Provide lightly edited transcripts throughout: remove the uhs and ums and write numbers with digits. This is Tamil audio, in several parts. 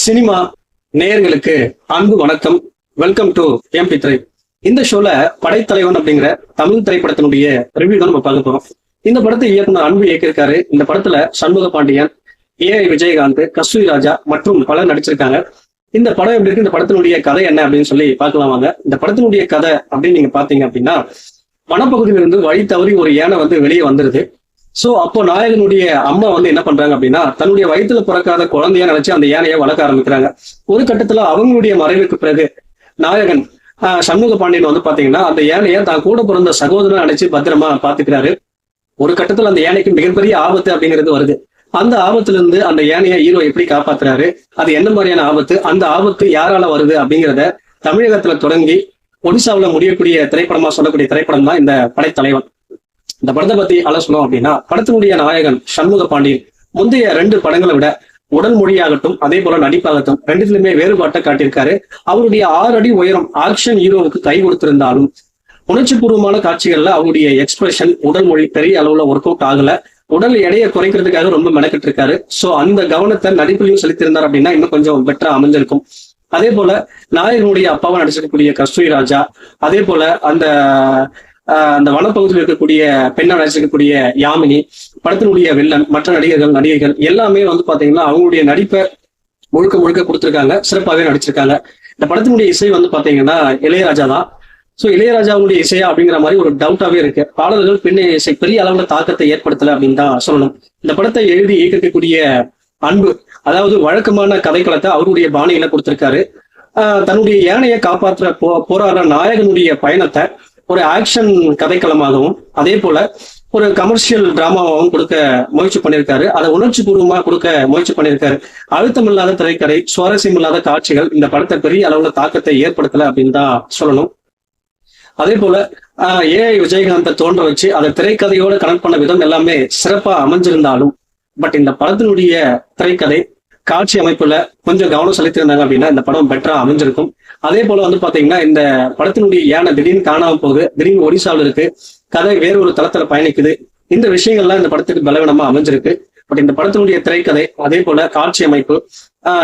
சினிமா நேயர்களுக்கு அன்பு வணக்கம். வெல்கம் டு எம்பி திரை. இந்த ஷோல படைத்தலைவன் அப்படிங்கிற தமிழ் திரைப்படத்தினுடைய ரிவ்யூ தான் நம்ம பார்க்க போறோம். இந்த படத்தை இயக்குனர் அன்பு இயக்கியிருக்காரு. இந்த படத்துல சண்முக பாண்டியன், ஏஐ விஜயகாந்த், கஸ்தூரி ராஜா மற்றும் பலர் நடிச்சிருக்காங்க. இந்த படம் எப்படி இருக்கு, இந்த படத்தினுடைய கதை என்ன அப்படின்னு சொல்லி பார்க்கலாம் வாங்க. இந்த படத்தினுடைய கதை அப்படின்னு நீங்க பாத்தீங்க அப்படின்னா, வனப்பகுதியிலிருந்து வழி தவறி ஒரு யானை வெளியே வந்துருது. சோ அப்போ நாயகனுடைய அம்மா என்ன பண்றாங்க அப்படின்னா, தன்னுடைய வயிற்றுல பிறக்காத குழந்தையா நினைச்சு அந்த யானையை வளர்க்க ஆரம்பிக்கிறாங்க. ஒரு கட்டத்துல அவங்களுடைய மறைவுக்கு பிறகு நாயகன் சண்முக பாண்டியன் பாத்தீங்கன்னா அந்த யானையை தான் கூட பிறந்த சகோதரன் நினைச்சு பத்திரமா பாத்துக்கிறாரு. ஒரு கட்டத்துல அந்த யானைக்கு மிகப்பெரிய ஆபத்து அப்படிங்கிறது வருது. அந்த ஆபத்துல இருந்து அந்த யானையை ஹீரோ எப்படி காப்பாத்துறாரு, அது என்ன மாதிரியான ஆபத்து, அந்த ஆபத்து யாரால வருது அப்படிங்கிறத தமிழகத்துல தொடங்கி ஒடிசாவுல முடியக்கூடிய திரைப்படமா சொல்லக்கூடிய திரைப்படம் தான் இந்த படைத்தலைவன். இந்த படத்தை பத்தி அலசணும் அப்படின்னா, படத்தினுடைய நாயகன் சண்முக பாண்டியன் முந்தைய 2 படங்களை விட உடல் மொழியாகட்டும் அதே போல நடிப்பாகட்டும் ரெண்டுத்திலுமே வேறுபாட்டை காட்டியிருக்காரு. அவருடைய 6 அடி உயரம் ஆக்ஷன் ஹீரோவுக்கு கை கொடுத்திருந்தாலும் உணர்ச்சி பூர்வமான காட்சிகள்ல அவருடைய எக்ஸ்பிரஷன், உடல் மொழி பெரிய அளவுல ஒர்க் அவுட் ஆகல. உடல் எடையை குறைக்கிறதுக்காக ரொம்ப மெனக்கிட்டு இருக்காரு. சோ அந்த கவனத்தை நடிப்புலையும் செலுத்தியிருந்தார் அப்படின்னா இன்னும் கொஞ்சம் பெட்டரா அமைஞ்சிருக்கும். அதே போல நாயகனுடைய அப்பாவை நடிச்சிருக்கக்கூடிய கஸ்தூரி ராஜா, அதே போல அந்த வனப்பகுதியில் இருக்கக்கூடிய பெண்ணா நடிச்சிருக்கக்கூடிய யாமினி, படத்தினுடைய வில்லன், மற்ற நடிகைகள் எல்லாமே பாத்தீங்கன்னா அவங்களுடைய நடிப்பை முழுக்க முழுக்க கொடுத்திருக்காங்க. சிறப்பாகவே நடிச்சிருக்காங்க. இந்த படத்தினுடைய இசை பாத்தீங்கன்னா இளையராஜா தான். சோ இளையராஜாவுடைய இசையா அப்படிங்கிற மாதிரி ஒரு டவுட்டாவே இருக்கு. பாடல்கள் பின்னைய இசை பெரிய அளவுல தாக்கத்தை ஏற்படுத்தல அப்படின்னு தான் சொல்லணும். இந்த படத்தை எழுதி இயக்கக்கூடிய அன்பு, அதாவது வழக்கமான கதைக்களத்தை அவருடைய பாணியில கொடுத்திருக்காரு. தன்னுடைய யானையை காப்பாற்ற போராடுற நாயகனுடைய பயணத்தை ஒரு ஆக்ஷன் கதைக்களமாகவும் அதே போல ஒரு கமர்ஷியல் டிராமாவும் கொடுக்க முயற்சி பண்ணியிருக்காரு. அதை உணர்ச்சி பூர்வமா கொடுக்க முயற்சி பண்ணியிருக்காரு. அழுத்தம் இல்லாத திரைக்கதை, சுவாரஸ்யம் இல்லாத காட்சிகள் இந்த படத்தை பெரிய அளவுல தாக்கத்தை ஏற்படுத்தல அப்படின்னு தான் சொல்லணும். அதே போல ஏஐ விஜயகாந்தை தோன்ற வச்சு அதை திரைக்கதையோட கனெக்ட் பண்ண விதம் எல்லாமே சிறப்பா அமைஞ்சிருந்தாலும் பட் இந்த படத்தினுடைய திரைக்கதை, காட்சி அமைப்புல கொஞ்சம் கவனம் செலுத்தியிருந்தாங்க அப்படின்னா இந்த படம் பெட்டரா அமைஞ்சிருக்கும். அதே போல பாத்தீங்கன்னா இந்த படத்தினுடைய யானை திடீர்னு காணாம போகுது, திடீர்னு ஒடிசாவில் இருக்கு, கதை வேறொரு தளத்துல பயணிக்குது. இந்த விஷயங்கள்லாம் இந்த படத்துக்கு பலவீனமா அமைஞ்சிருக்கு. பட் இந்த படத்தினுடைய திரைக்கதை, அதே போல காட்சி அமைப்பு,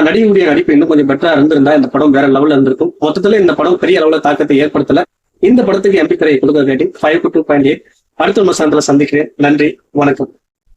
நடிகையுடைய நடிப்பு இன்னும் கொஞ்சம் பெட்டரா இருந்திருந்தா இந்த படம் வேற லெவல்ல இருந்திருக்கும். மொத்தத்துல இந்த படம் பெரிய அளவுல தாக்கத்தை ஏற்படுத்தல. இந்த படத்துக்கு எம்பி திரை கொடுக்க ரேட்டிங் 5 to 2.8. அடுத்த விமர்சனத்துல சந்திக்கிறேன். நன்றி, வணக்கம்.